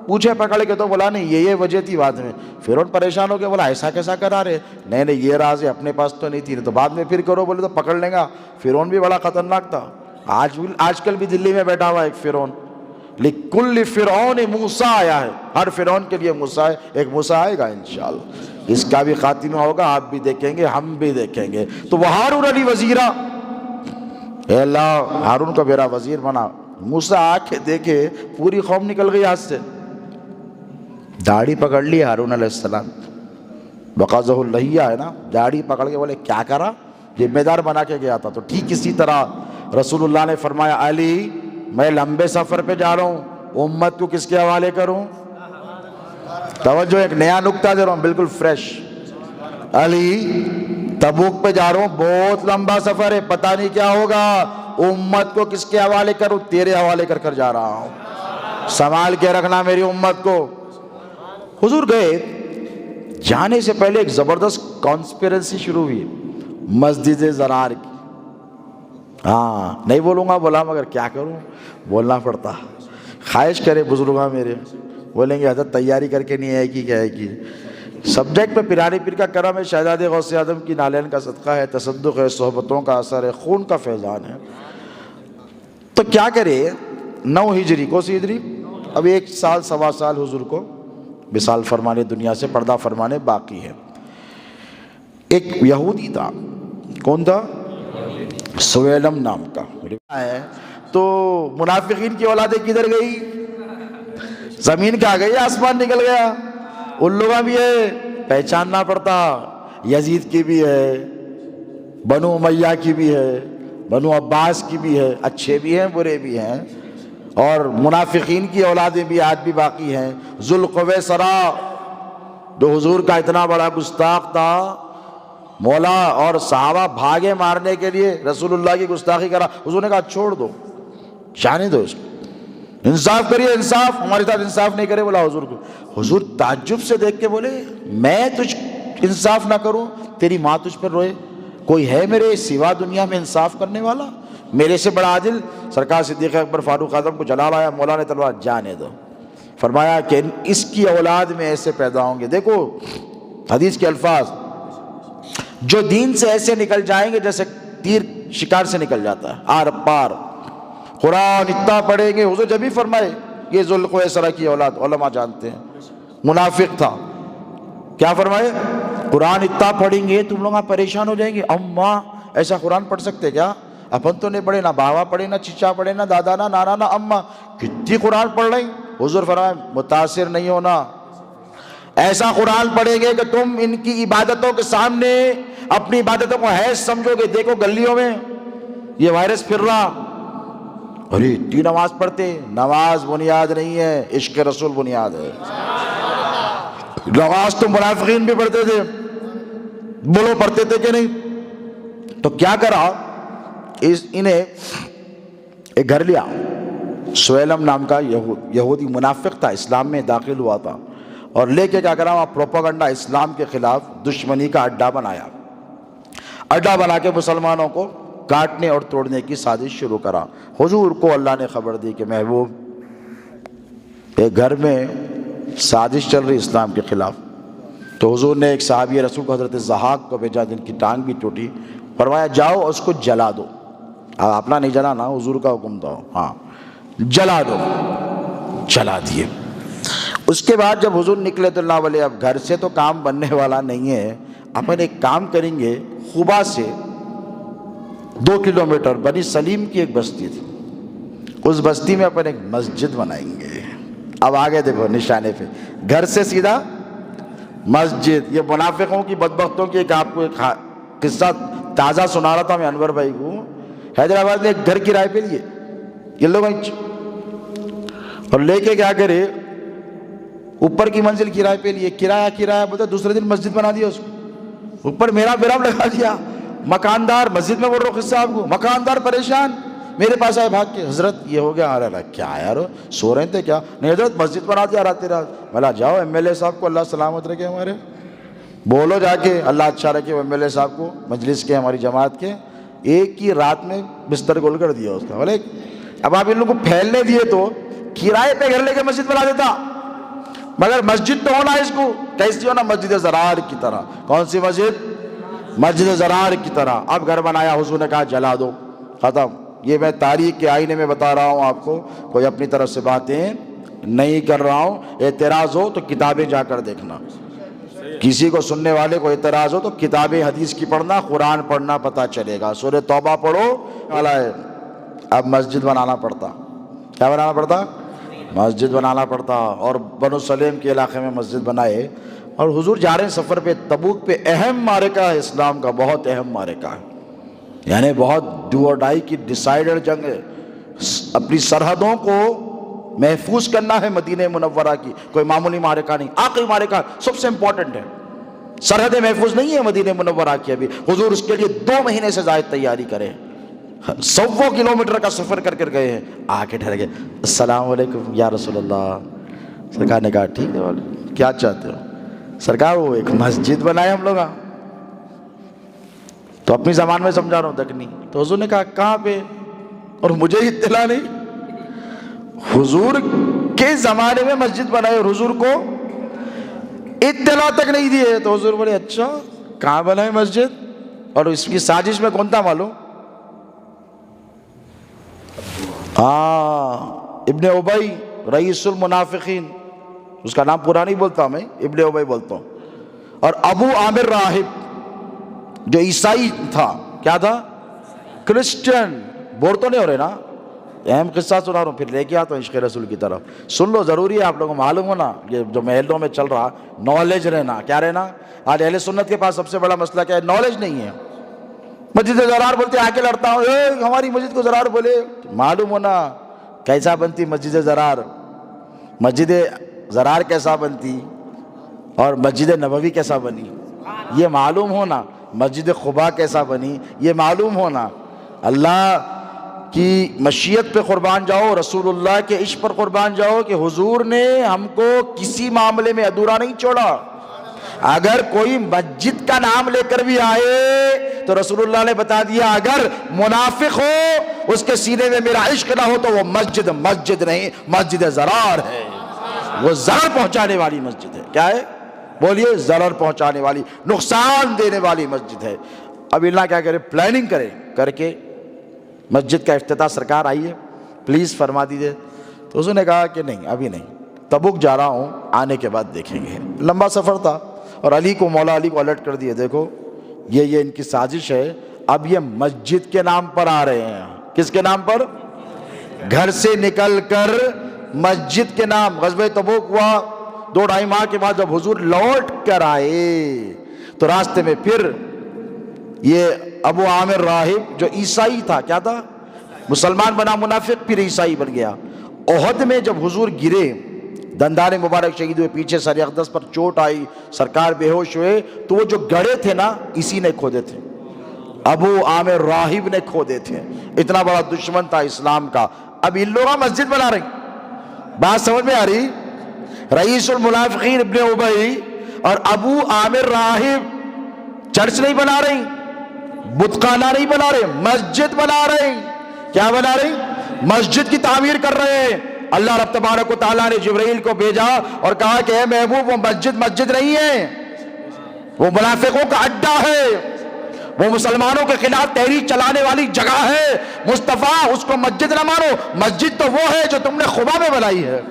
پوچھے پکڑ کے تو بولا نہیں یہ وجہ تھی بعد میں. فرعون پریشان ہو کے بولا ایسا کیسا کرا رہے؟ نہیں یہ راز ہے، اپنے پاس تو نہیں تھی، تو بعد میں پھر کرو. بولے تو پکڑ لیں گا. فرعون بھی بڑا خطرناک تھا. آج کل بھی دلی میں بیٹھا ہوا ایک فرعون. لکل فرعون موسیٰ آیا ہے، ہر فرعون کے لیے موسیٰ ہے. ایک موسیٰ آئے گا انشاءاللہ، اس کا بھی خاتمہ ہوگا، آپ بھی دیکھیں گے، ہم بھی دیکھیں گے. تو وہ ہارون علی وزیرا، اے اللہ ہارون کو میرا وزیر بنا. موسیٰ آ کے دیکھے پوری قوم نکل گئی ہاتھ سے. داڑھی پکڑ لی ہارون علیہ السلام، وقاضہ اللحیہ ہے نا، داڑھی پکڑ کے بولے کیا کرا؟ ذمہ دار بنا کے گیا تھا. تو ٹھیک اسی طرح رسول اللہ نے فرمایا علی میں لمبے سفر پہ جا رہا ہوں، امت کو کس کے حوالے کروں؟ توجہ، ایک نیا نکتہ دے رہا ہوں بالکل فریش. علی تبوک پہ جا رہا ہوں، بہت لمبا سفر ہے، پتہ نہیں کیا ہوگا، امت کو کس کے حوالے کروں؟ تیرے حوالے کر جا رہا ہوں، سنبھال کے رکھنا میری امت کو. حضور گئے، جانے سے پہلے ایک زبردست کانسپیرنسی شروع ہوئی مسجد زرار کی. ہاں نہیں بولوں گا، بولا مگر کیا کروں، بولنا پڑتا. خواہش کرے بزرگاں میرے، بولیں گے حضرت تیاری کر کے نہیں آئے گی کیا ہے کی. سبجیکٹ پہ پیرانی پیر کا کرم ہے، شہزاد غوث اعظم کی نالین کا صدقہ ہے، تصدق ہے، صحبتوں کا اثر ہے، خون کا فیضان ہے. تو کیا کرے، 9 ہجری کو سی ہجری، اب 1 سال سوا سال حضور کو وصال فرمانے، دنیا سے پردہ فرمانے باقی ہے. ایک یہودی تھا. کون تھا؟ سویلم نام کا ہے. تو منافقین کی اولادیں کدھر گئی؟ زمین کہاں گئی؟ آسمان نکل گیا. ان لوگوں بھی ہے پہچاننا پڑتا، یزید کی بھی ہے، بنو امیہ کی بھی ہے، بنو عباس کی بھی ہے، اچھے بھی ہیں برے بھی ہیں، اور منافقین کی اولادیں بھی آج بھی باقی ہیں. ذوالقویسرہ جو حضور کا اتنا بڑا گستاخ تھا، مولا اور صحابہ بھاگے مارنے کے لیے، رسول اللہ کی گستاخی کرا، حضور نے کہا چھوڑ دو، جانے دو اس کو، انصاف کریے، انصاف ہمارے ساتھ انصاف نہیں کرے. بولا حضور کو، حضور تعجب سے دیکھ کے بولے میں تجھ انصاف نہ کروں، تیری ماں تجھ پر روئے، کوئی ہے میرے سوا دنیا میں انصاف کرنے والا میرے سے بڑا عادل؟ سرکار صدیق اکبر فاروق اعظم کو جلال آیا، مولا نے تلوار جانے دو. فرمایا کہ اس کی اولاد میں ایسے پیدا ہوں گے. دیکھو حدیث کے الفاظ، جو دین سے ایسے نکل جائیں گے جیسے تیر شکار سے نکل جاتا ہے آر پار. قرآن اتنا پڑھیں گے، حضور جب ہی فرمائے یہ ذوالقویسرہ کی اولاد، علماء جانتے ہیں منافق تھا، کیا فرمائے؟ قرآن اتنا پڑھیں گے تم لوگ پریشان ہو جائیں گے. اماں ایسا قرآن پڑھ سکتے کیا؟ اپن تو نہیں پڑھے، نہ بابا پڑھے، نہ چچا پڑھے، نہ دادا، نہ نانا، نہ اماں، کتنی قرآن پڑھ رہی. حضور فرمائے متاثر نہیں ہونا، ایسا قرآن پڑھیں گے کہ تم ان کی عبادتوں کے سامنے اپنی عبادتوں کو حیض سمجھو گے. دیکھو گلیوں میں یہ وائرس پھر رہا، ارے اتنی نماز پڑھتے. نماز بنیاد نہیں ہے، عشق رسول بنیاد ہے. نماز تو منافقین بھی پڑھتے تھے، بولو پڑھتے تھے کہ نہیں؟ تو کیا کرا، انہیں ایک گھر لیا. سویلم نام کا یہودی منافق تھا، اسلام میں داخل ہوا تھا، اور لے کے کیا کرا وہاں پروپیگنڈا، اسلام کے خلاف دشمنی کا اڈا بنایا. اڈا بنا کے مسلمانوں کو کاٹنے اور توڑنے کی سازش شروع کرا. حضور کو اللہ نے خبر دی کہ محبوب ایک گھر میں سازش چل رہی اسلام کے خلاف. تو حضور نے ایک صحابی رسول کو حضرت ضحاک کو بھیجا جن کی ٹانگ بھی ٹوٹی. فرمایا جاؤ اس کو جلا دو. اب اپنا نہیں جلانا، حضور کا حکم تھا، ہاں جلا دو. جلا دیے. اس کے بعد جب حضور نکلے تو اللہ والے اب گھر سے تو کام بننے والا نہیں ہے، اپن ایک کام کریں گے. خبا سے 2 کلومیٹر بنی سلیم کی ایک بستی تھی، اس بستی میں اپن ایک مسجد بنائیں گے. اب آگے دیکھو نشانے پہ، گھر سے سیدھا مسجد. یہ منافقوں کی بدبختوں کی ایک آپ کو ایک قصہ تازہ سنا رہا تھا میں انور بھائی کو. حیدرآباد میں ایک گھر کرائے پہ لیے یہ لوگ، اور لے کے کیا کرے اوپر کی منزل کرائے پہ لیے. کرایہ بولتے دوسرے دن مسجد بنا دیا اس کو، اوپر میرا بیرام لگا دیا. مکاندار، مسجد میں بول رہا ہوں قصہ آپ کو، مکاندار پریشان میرے پاس آئے بھاگ کے، حضرت یہ ہو گیا. ارے کیا یار سو رہے تھے کیا؟ نہیں حضرت مسجد بنا دیا رات رات. بولا جاؤ ایم ایل اے صاحب کو اللہ سلامت رکھے، ہمارے بولو جا کے اللہ اچھا رکھے ایم ایل اے صاحب کو، مجلس کے ہماری جماعت کے. ایک ہی رات میں بستر گول کر دیا اس کا. بولے اب آپ ان لوگوں کو پھیلنے دیے تو کرائے پہ گھر لے کے مسجد بنا دیتا، مگر مسجد تو ہونا اس کو کیسی ہونا؟ مسجد زرار کی طرح. کون سی مسجد؟ مسجد زرار کی طرح. اب گھر بنایا، حضور نے کہا جلا دو، ختم. یہ میں تاریخ کے آئینے میں بتا رہا ہوں آپ کو، کوئی اپنی طرف سے باتیں نہیں کر رہا ہوں. اعتراض ہو تو کتابیں جا کر دیکھنا، کسی کو سننے والے کو اعتراض ہو تو کتابیں حدیث کی پڑھنا، قرآن پڑھنا، پتہ چلے گا. سورہ توبہ پڑھو والا ہے. اب مسجد بنانا پڑتا، کیا بنانا پڑتا؟ مسجد بنانا پڑتا. اور بنو سلیم کے علاقے میں مسجد بنائے. اور حضور جا رہے ہیں سفر پہ، تبوک پہ اہم معرکہ ہے اسلام کا، بہت اہم معرکہ ہے، یعنی بہت ڈو اور ڈائی کی ڈیسائیڈر جنگ ہے. اپنی سرحدوں کو محفوظ کرنا ہے مدینہ منورہ کی، کوئی معمولی معرکہ نہیں، آخری معرکہ سب سے امپورٹنٹ ہے. سرحدیں محفوظ نہیں ہے مدینہ منورہ کی. ابھی حضور اس کے لیے 2 مہینے سے زائد تیاری کرے، 100 کلومیٹر کا سفر کر کر گئے ہیں. آ کے ٹھہر گئے، السلام علیکم یا رسول اللہ. سرکار نے کہا ٹھیک ہے، کیا چاہتے ہو؟ سرکار وہ ایک مسجد بنائے ہم لوگ. تو اپنی زبان میں سمجھا رہا ہوں دکنی. تو حضور نے کہا کہاں پہ؟ اور مجھے اطلاع نہیں. حضور کے زمانے میں مسجد بنائے اور حضور کو اطلاع تک نہیں دیے. تو حضور بولے اچھا کہاں بنائے مسجد؟ اور اس کی سازش میں کون تھا معلوم؟ ابن ابی رئیس المنافقین، اس کا نام پورا نہیں بولتا میں، ابن ابی بولتا ہوں. اور ابو عامر راہب جو عیسائی تھا، کیا تھا؟ کرسچن. بور تو نہیں ہو رہے نا؟ اہم قصہ سنا رہا ہوں، پھر لے کے آتا ہوں عشق رسول کی طرف. سن لو، ضروری ہے آپ لوگوں کو معلوم ہونا یہ جو محلوں میں چل رہا نالج رہنا. کیا رہنا؟ آج اہل سنت کے پاس سب سے بڑا مسئلہ کیا ہے؟ نالج نہیں ہے. مسجد زرار بولتے آ کے لڑتا ہوں، ہماری مسجد کو زرار بولے. معلوم ہونا کیسا بنتی مسجد زرار، مسجد زرار کیسا بنتی اور مسجد نبوی کیسا بنی یہ معلوم ہونا. مسجد قباء کیسا بنی یہ معلوم ہونا. اللہ کی مشیت پہ قربان جاؤ، رسول اللہ کے عشق پر قربان جاؤ کہ حضور نے ہم کو کسی معاملے میں ادھورا نہیں چھوڑا. اگر کوئی مسجد کا نام لے کر بھی آئے تو رسول اللہ نے بتا دیا اگر منافق ہو اس کے سینے میں میرا عشق نہ ہو تو وہ مسجد مسجد نہیں، مسجد زرار ہے. وہ ضرر پہنچانے والی مسجد ہے. کیا ہے؟ بولیے. ضرر پہنچانے والی، نقصان دینے والی مسجد ہے. اب اللہ کیا کرے؟ پلاننگ کرے، کر کے مسجد کا افتتاح سرکار آئیے پلیز فرما دیجئے. تو اس نے کہا کہ نہیں ابھی نہیں، تبوک جا رہا ہوں، آنے کے بعد دیکھیں گے. لمبا سفر تھا اور علی کو، مولا علی کو الرٹ کر دیے دیکھو یہ ان کی سازش ہے. اب یہ مسجد کے نام پر آ رہے ہیں. کس کے نام پر؟ گھر سے نکل کر مسجد کے نام. غزوہ تبوک ہوا 2-2.5 ماہ کے بعد جب حضور لوٹ کر آئے تو راستے میں پھر یہ ابو عامر راہب جو عیسائی تھا، کیا تھا؟ مسلمان بنا منافق، پھر عیسائی بن گیا. احد میں جب حضور گرے، دندان مبارک شہید ہوئے، پیچھے سر اقدس پر چوٹ آئی، سرکار بے ہوش ہوئے، تو وہ جو گڑھے تھے نا اسی نے کھودے تھے، ابو عامر راہب نے کھودے تھے. اتنا بڑا دشمن تھا اسلام کا. اب ان لوگ مسجد بنا رہے ہیں. بات سمجھ میں آ رہی؟ رئیس المنافقین ابن ابی اور ابو عامر راہب چرچ نہیں بنا رہی، بتخانہ نہیں بنا رہے، مسجد بنا رہے. کیا بنا رہے؟ مسجد کی تعمیر کر رہے ہیں. اللہ رب تبارک و تعالیٰ نے جبرائیل کو بھیجا اور کہا کہ اے محبوب وہ مسجد مسجد نہیں ہے، وہ منافقوں کا اڈا ہے، وہ مسلمانوں کے خلاف تحریک چلانے والی جگہ ہے. مصطفیٰ اس کو مسجد نہ مانو، مسجد تو وہ ہے جو تم نے قباء میں بنائی ہے،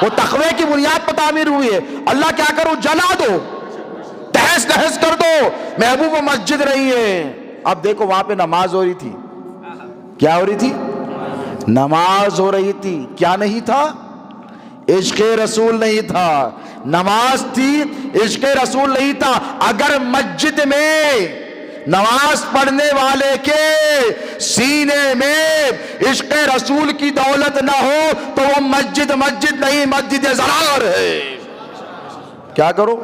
وہ تقوی کی بنیاد پر تعمیر ہوئی ہے. اللہ کیا کرو؟ جلا دو، تہس نہس کر دو. محبوب وہ مسجد نہیں ہے. اب دیکھو وہاں پہ نماز ہو رہی تھی. کیا ہو رہی تھی؟ نماز ہو رہی تھی. کیا نہیں تھا؟ عشق رسول نہیں تھا. نماز تھی، عشق رسول نہیں تھا. اگر مسجد میں نماز پڑھنے والے کے سینے میں عشق رسول کی دولت نہ ہو تو وہ مسجد مسجد نہیں، مسجد زرار ہے. کیا کرو؟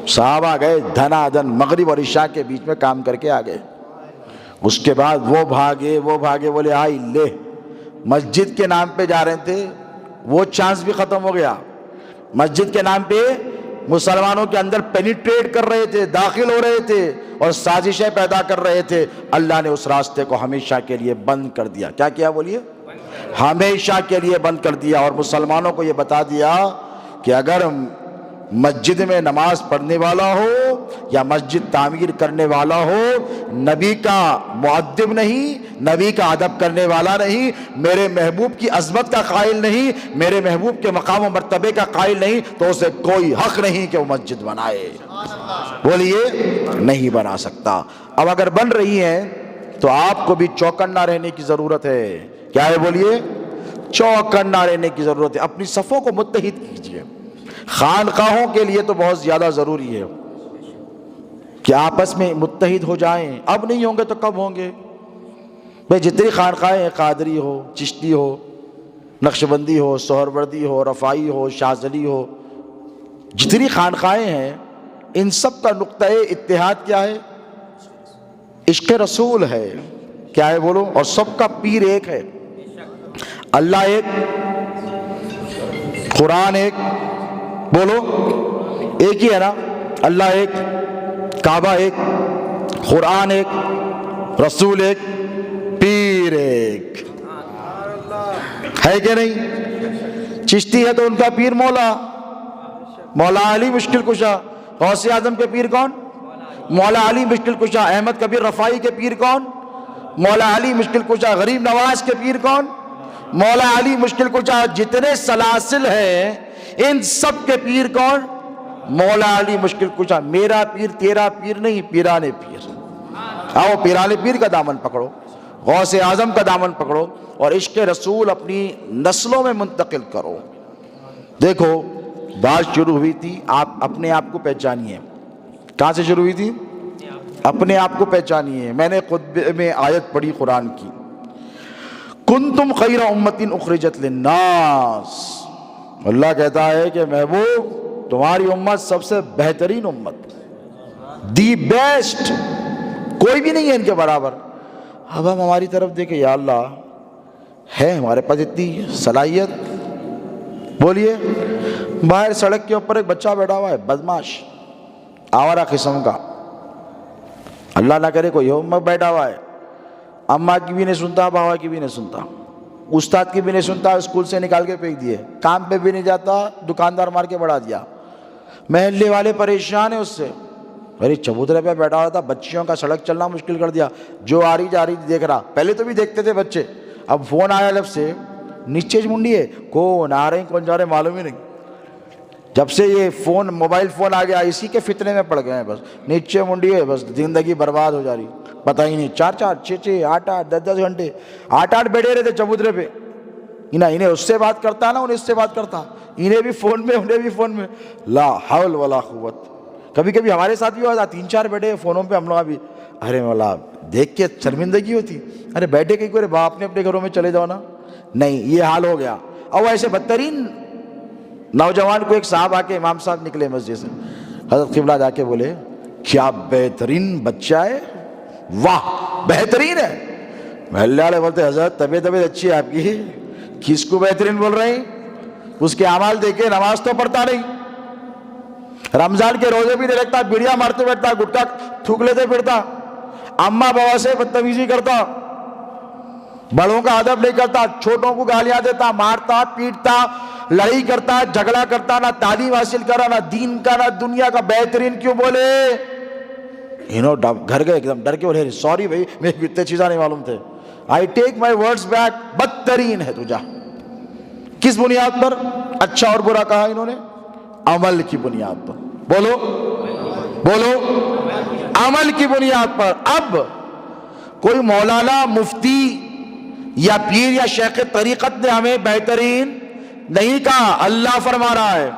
صحابہ گئے دھنا دھن، مغرب اور عشاء کے بیچ میں کام کر کے آ گئے. اس کے بعد وہ بھاگے بولے آئی لے، مسجد کے نام پہ جا رہے تھے، وہ چانس بھی ختم ہو گیا. مسجد کے نام پہ مسلمانوں کے اندر پینیٹریٹ کر رہے تھے، داخل ہو رہے تھے اور سازشیں پیدا کر رہے تھے. اللہ نے اس راستے کو ہمیشہ کے لیے بند کر دیا. کیا کیا بولیے؟ ہمیشہ کے لیے بند کر دیا. اور مسلمانوں کو یہ بتا دیا کہ اگر مسجد میں نماز پڑھنے والا ہو یا مسجد تعمیر کرنے والا ہو، نبی کا مؤدب نہیں، نبی کا ادب کرنے والا نہیں، میرے محبوب کی عظمت کا قائل نہیں، میرے محبوب کے مقام و مرتبے کا قائل نہیں، تو اسے کوئی حق نہیں کہ وہ مسجد بنائے. بولیے نہیں بنا سکتا. اب اگر بن رہی ہیں تو آپ کو بھی چوکنا رہنے کی ضرورت ہے. کیا ہے؟ بولیے. چوکنا رہنے کی ضرورت ہے. اپنی صفوں کو متحد کیجیے. خانقاہوں کے لیے تو بہت زیادہ ضروری ہے کہ آپس میں متحد ہو جائیں. اب نہیں ہوں گے تو کب ہوں گے؟ بھئی جتنی خانقاہیں ہیں، قادری ہو، چشتی ہو، نقشبندی ہو، سہروردی ہو، رفاعی ہو، شاذلی ہو، جتنی خانقاہیں ہیں ان سب کا نقطۂ اتحاد کیا ہے؟ عشق رسول ہے. کیا ہے بولو؟ اور سب کا پیر ایک ہے. اللہ ایک، قرآن ایک، بولو ایک ہی ہے نا. اللہ ایک، کعبہ ایک، قرآن ایک، رسول ایک، پیر ایک. ہے کہ نہیں؟ چشتی ہے تو ان کا پیر مولا علی مشکل کشا. غوث اعظم کے پیر کون؟ مولا علی مشکل کشا. احمد کبیر رفاعی کے پیر کون؟ مولا علی مشکل کشا. غریب نواز کے پیر کون؟ مولا علی مشکل کشا. جتنے سلاسل ہیں ان سب کے پیر کون؟ مولا علی مشکل کشا. میرا پیر تیرا پیر نہیں، پیران پیر. آؤ پیران پیر کا دامن پکڑو، غوث اعظم کا دامن پکڑو اور عشق رسول اپنی نسلوں میں منتقل کرو۔ دیکھو بات شروع ہوئی تھی آپ اپنے آپ کو پہچانیے۔ کہاں سے شروع ہوئی تھی؟ اپنے آپ کو پہچانیے۔ میں نے خطبے میں آیت پڑھی قرآن کی، کنتم خیر امت اخرجت للناس۔ اللہ کہتا ہے کہ محبوب تمہاری امت سب سے بہترین امت، دی بیسٹ، کوئی بھی نہیں ہے ان کے برابر۔ اب ہم ہماری طرف دیکھیں، یا اللہ ہے ہمارے پاس اتنی صلاحیت؟ بولیے، باہر سڑک کے اوپر ایک بچہ بیٹھا ہوا ہے، بدماش آوارہ قسم کا، اللہ نہ کرے کوئی امت بیٹھا ہوا ہے، اماں کی بھی نہیں سنتا، بابا کی بھی نہیں سنتا، استاد کی بھی نہیں سنتا، اسکول سے نکال کے پھینک دیے، کام پہ بھی نہیں جاتا، دکاندار مار کے بڑھا دیا، محلے والے پریشان ہیں اس سے، ارے چبوترے پہ بیٹھا ہوا تھا، بچیوں کا سڑک چلنا مشکل کر دیا، جو آ رہی جا رہی دیکھ رہا، پہلے تو بھی دیکھتے تھے بچے، اب فون آیا جب سے نیچے منڈی ہے، کون آ رہے ہیں کون جا رہے ہیں معلوم ہی نہیں، جب سے یہ فون موبائل فون آ گیا اسی کے فتنے میں پڑ گئے ہیں، بس نیچے منڈی ہے، بس زندگی برباد ہو جا رہی، پتہ ہی نہیں، 4 6 8 10 گھنٹے 8 بیٹھے رہتے چبوترے پہ، انہیں اس سے بات کرتا نا، انہیں اس سے بات کرتا، انہیں بھی فون میں انہیں بھی فون میں، لا حول ولا قوت۔ کبھی کبھی ہمارے ساتھ بھی ہوتا، 3 4 بیٹھے فونوں پہ، ہم لوگ بھی ارے مولا دیکھ کے شرمندگی ہوتی، ارے بیٹھے کہیں کو باپ اپنے اپنے گھروں میں چلے جاؤ نا، نہیں یہ حال ہو گیا۔ اور ایسے بدترین نوجوان کو ایک صاحب آ کے، امام صاحب نکلے مسجد سے، حضرت قبلہ جا کے بولے کیا بہترین بچہ ہے، واہ بہترین ہے۔ محلے والے بولتے حضرت طبیعت اچھی ہے آپ کی، کس کو بہترین بول رہے ہیں؟ اس کے اعمال دیکھے، نماز تو پڑھتا نہیں، رمضان کے روزے بھی نہیں رکھتا، بیڑیاں مارتے بیٹھتا، گٹکا تھوک لیتے پھرتا، اماں بابا سے بدتمیزی کرتا، بڑوں کا ادب نہیں کرتا، چھوٹوں کو گالیاں دیتا، مارتا پیٹتا، لڑائی کرتا، جھگڑا کرتا، نہ تعلیم حاصل کرا، نہ دین کا نہ دنیا کا، بہترین کیوں بولے؟ گھر گئے ایک دم ڈر کے بولے سوری بھائی میرے اتنے چیزاں نہیں معلوم تھے، آئی ٹیک مائی ورڈز بیک، بدترین ہے تو جا۔ کس بنیاد پر اچھا اور برا کہا انہوں نے؟ عمل کی بنیاد پر، بولو بولو، عمل کی بنیاد پر۔ اب کوئی مولانا مفتی یا پیر یا شیخ طریقت نے ہمیں بہترین نہیں کہا، اللہ فرما رہا ہے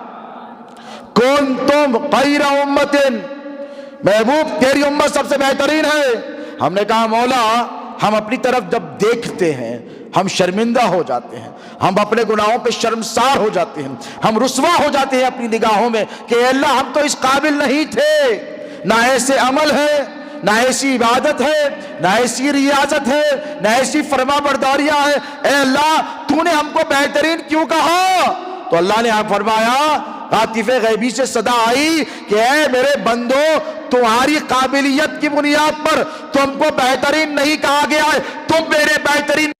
کنتم خیر امت، محبوب تیری امت سب سے بہترین ہے۔ ہم نے کہا مولا ہم اپنی طرف جب دیکھتے ہیں ہم شرمندہ ہو جاتے ہیں، ہم اپنے گناہوں پہ شرمسار ہو جاتے ہیں، ہم رسوا ہو جاتے ہیں اپنی نگاہوں میں کہ اے اللہ ہم تو اس قابل نہیں تھے، نہ ایسے عمل ہے، نہ ایسی عبادت ہے، نہ ایسی ریاضت ہے، نہ ایسی فرما برداریاں ہے، اے اللہ تو نے ہم کو بہترین کیوں کہا؟ تو اللہ نے فرمایا، عاطف غیبی سے صدا آئی کہ اے میرے بندو تمہاری قابلیت کی بنیاد پر تم کو بہترین نہیں کہا گیا ہے، تم میرے بہترین